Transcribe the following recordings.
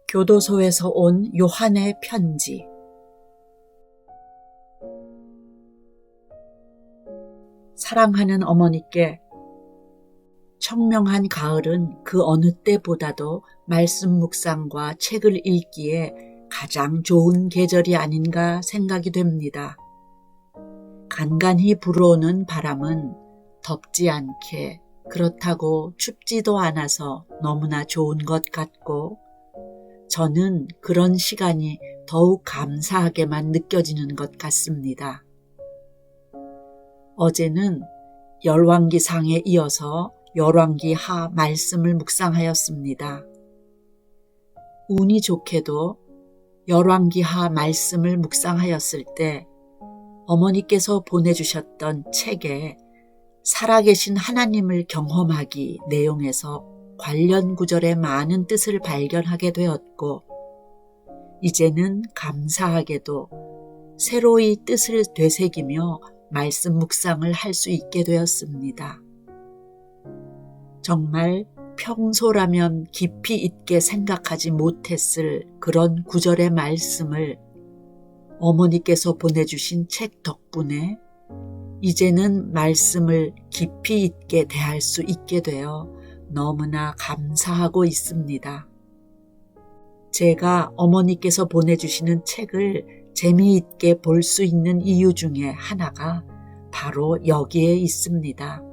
교도소에서 온 요한의 편지. 사랑하는 어머니께, 청명한 가을은 그 어느 때보다도 말씀 묵상과 책을 읽기에 가장 좋은 계절이 아닌가 생각이 됩니다. 간간히 불어오는 바람은 덥지 않게, 그렇다고 춥지도 않아서 너무나 좋은 것 같고, 저는 그런 시간이 더욱 감사하게만 느껴지는 것 같습니다. 어제는 열왕기상에 이어서 열왕기하 말씀을 묵상하였습니다. 운이 좋게도 열왕기하 말씀을 묵상하였을 때 어머니께서 보내주셨던 책에 살아계신 하나님을 경험하기 내용에서 관련 구절의 많은 뜻을 발견하게 되었고, 이제는 감사하게도 새로이 뜻을 되새기며 말씀 묵상을 할 수 있게 되었습니다. 정말 평소라면 깊이 있게 생각하지 못했을 그런 구절의 말씀을 어머니께서 보내주신 책 덕분에 이제는 말씀을 깊이 있게 대할 수 있게 되어 너무나 감사하고 있습니다. 제가 어머니께서 보내주시는 책을 재미있게 볼 수 있는 이유 중에 하나가 바로 여기에 있습니다.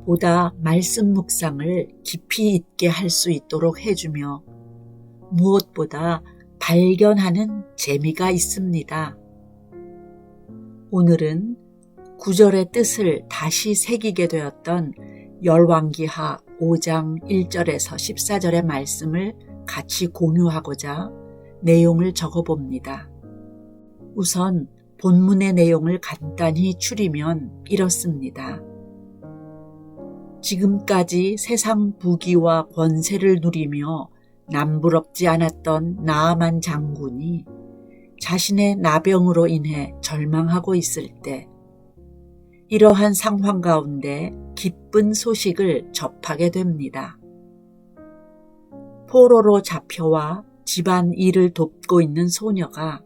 보다 말씀 묵상을 깊이 있게 할 수 있도록 해주며 무엇보다 발견하는 재미가 있습니다. 오늘은 구절의 뜻을 다시 새기게 되었던 열왕기하 5장 1절에서 14절의 말씀을 같이 공유하고자 내용을 적어봅니다. 우선 본문의 내용을 간단히 추리면 이렇습니다. 지금까지 세상 부귀와 권세를 누리며 남부럽지 않았던 나아만 장군이 자신의 나병으로 인해 절망하고 있을 때 이러한 상황 가운데 기쁜 소식을 접하게 됩니다. 포로로 잡혀와 집안 일을 돕고 있는 소녀가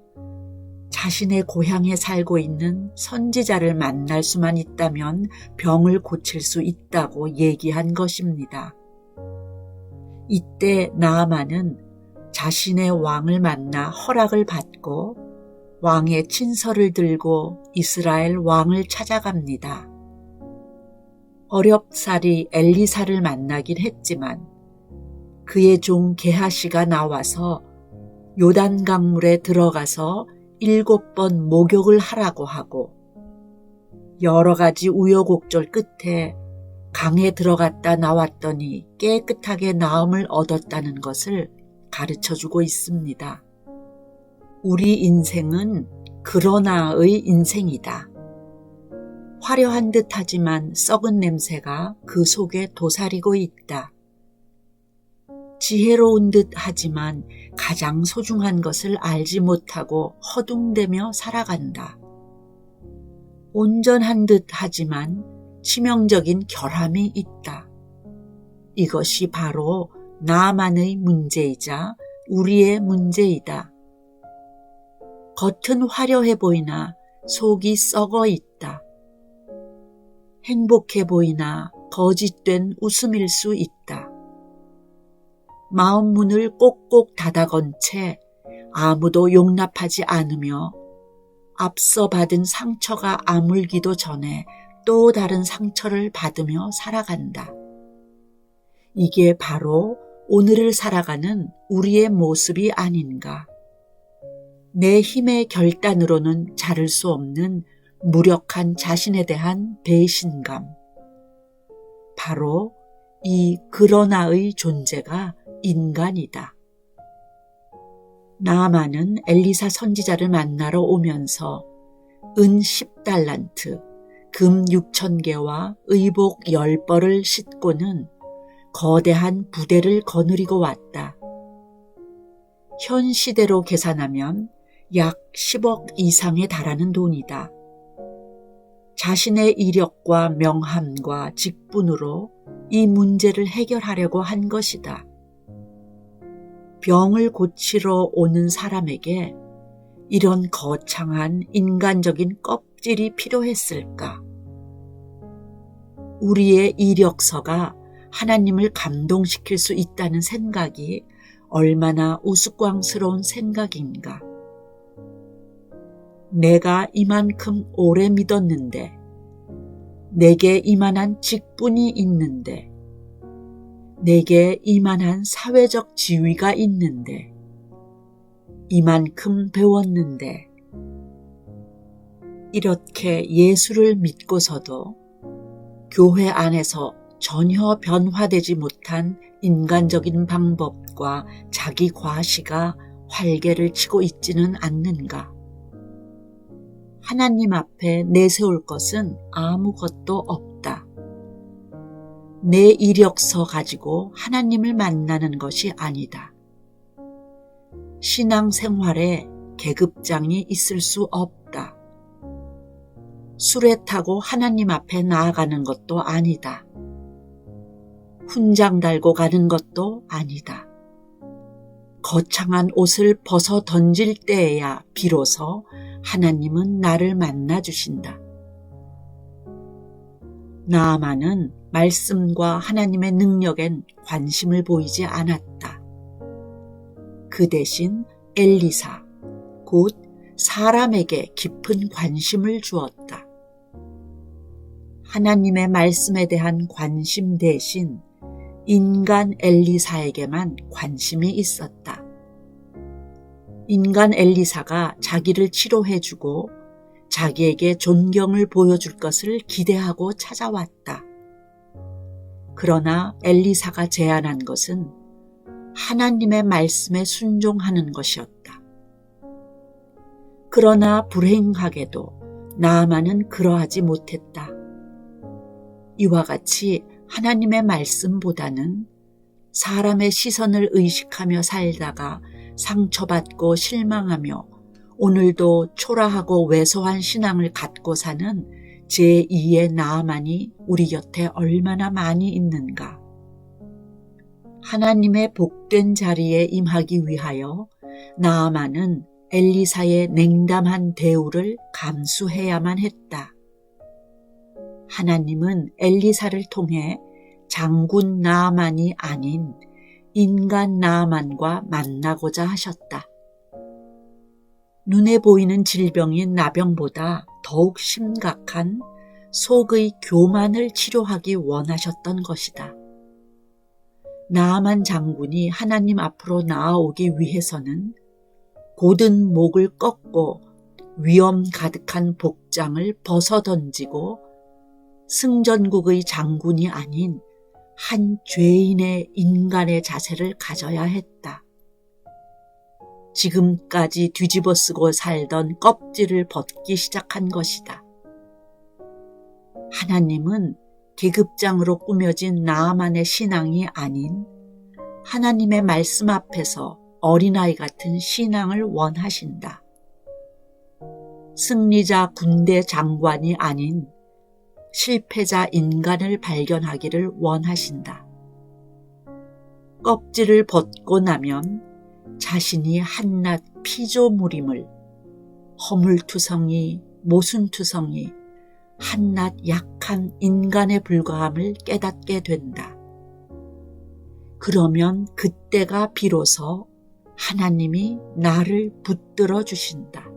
자신의 고향에 살고 있는 선지자를 만날 수만 있다면 병을 고칠 수 있다고 얘기한 것입니다. 이때 나아만은 자신의 왕을 만나 허락을 받고 왕의 친서를 들고 이스라엘 왕을 찾아갑니다. 어렵사리 엘리사를 만나긴 했지만 그의 종 게하시가 나와서 요단 강물에 들어가서 7번 목욕을 하라고 하고 여러 가지 우여곡절 끝에 강에 들어갔다 나왔더니 깨끗하게 나음을 얻었다는 것을 가르쳐주고 있습니다. 우리 인생은 그러나의 인생이다. 화려한 듯하지만 썩은 냄새가 그 속에 도사리고 있다. 지혜로운 듯 하지만 가장 소중한 것을 알지 못하고 허둥대며 살아간다. 온전한 듯 하지만 치명적인 결함이 있다. 이것이 바로 나만의 문제이자 우리의 문제이다. 겉은 화려해 보이나 속이 썩어 있다. 행복해 보이나 거짓된 웃음일 수 있다. 마음 문을 꼭꼭 닫아건 채 아무도 용납하지 않으며 앞서 받은 상처가 아물기도 전에 또 다른 상처를 받으며 살아간다. 이게 바로 오늘을 살아가는 우리의 모습이 아닌가. 내 힘의 결단으로는 자를 수 없는 무력한 자신에 대한 배신감. 바로 이 그러나의 존재가 인간이다. 나아만은 엘리사 선지자를 만나러 오면서 은 10달란트, 금 6,000개와 의복 10벌을 싣고는 거대한 부대를 거느리고 왔다. 현 시대로 계산하면 약 10억 이상에 달하는 돈이다. 자신의 이력과 명함과 직분으로 이 문제를 해결하려고 한 것이다. 병을 고치러 오는 사람에게 이런 거창한 인간적인 껍질이 필요했을까? 우리의 이력서가 하나님을 감동시킬 수 있다는 생각이 얼마나 우스꽝스러운 생각인가. 내가 이만큼 오래 믿었는데, 내게 이만한 직분이 있는데, 내게 이만한 사회적 지위가 있는데, 이만큼 배웠는데, 이렇게 예수를 믿고서도 교회 안에서 전혀 변화되지 못한 인간적인 방법과 자기 과시가 활개를 치고 있지는 않는가? 하나님 앞에 내세울 것은 아무것도 없다. 내 이력서 가지고 하나님을 만나는 것이 아니다. 신앙생활에 계급장이 있을 수 없다. 수레 타고 하나님 앞에 나아가는 것도 아니다. 훈장 달고 가는 것도 아니다. 거창한 옷을 벗어 던질 때에야 비로소 하나님은 나를 만나주신다. 나아만은 말씀과 하나님의 능력엔 관심을 보이지 않았다. 그 대신 엘리사, 곧 사람에게 깊은 관심을 주었다. 하나님의 말씀에 대한 관심 대신 인간 엘리사에게만 관심이 있었다. 인간 엘리사가 자기를 치료해주고 자기에게 존경을 보여줄 것을 기대하고 찾아왔다. 그러나 엘리사가 제안한 것은 하나님의 말씀에 순종하는 것이었다. 그러나 불행하게도 나아만은 그러하지 못했다. 이와 같이 하나님의 말씀보다는 사람의 시선을 의식하며 살다가 상처받고 실망하며 오늘도 초라하고 왜소한 신앙을 갖고 사는 제2의 나아만이 우리 곁에 얼마나 많이 있는가. 하나님의 복된 자리에 임하기 위하여 나아만은 엘리사의 냉담한 대우를 감수해야만 했다. 하나님은 엘리사를 통해 장군 나아만이 아닌 인간 나아만과 만나고자 하셨다. 눈에 보이는 질병인 나병보다 더욱 심각한 속의 교만을 치료하기 원하셨던 것이다. 나아만 장군이 하나님 앞으로 나아오기 위해서는 곧은 목을 꺾고 위험 가득한 복장을 벗어던지고 승전국의 장군이 아닌 한 죄인의 인간의 자세를 가져야 했다. 지금까지 뒤집어 쓰고 살던 껍질을 벗기 시작한 것이다. 하나님은 계급장으로 꾸며진 나아만의 신앙이 아닌 하나님의 말씀 앞에서 어린아이 같은 신앙을 원하신다. 승리자 군대 장관이 아닌 실패자 인간을 발견하기를 원하신다. 껍질을 벗고 나면 자신이 한낱 피조물임을, 허물투성이, 모순투성이, 한낱 약한 인간에 불과함을 깨닫게 된다. 그러면 그때가 비로소 하나님이 나를 붙들어 주신다.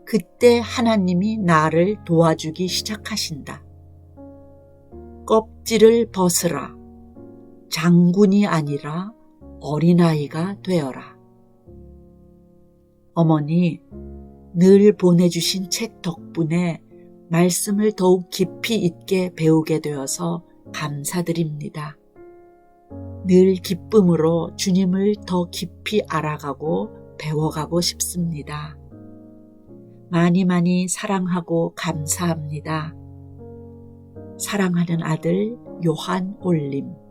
그때 하나님이 나를 도와주기 시작하신다. 껍질을 벗으라. 장군이 아니라 어린아이가 되어라. 어머니, 늘 보내주신 책 덕분에 말씀을 더욱 깊이 있게 배우게 되어서 감사드립니다. 늘 기쁨으로 주님을 더 깊이 알아가고 배워가고 싶습니다. 많이 많이 사랑하고 감사합니다. 사랑하는 아들 요한 올림.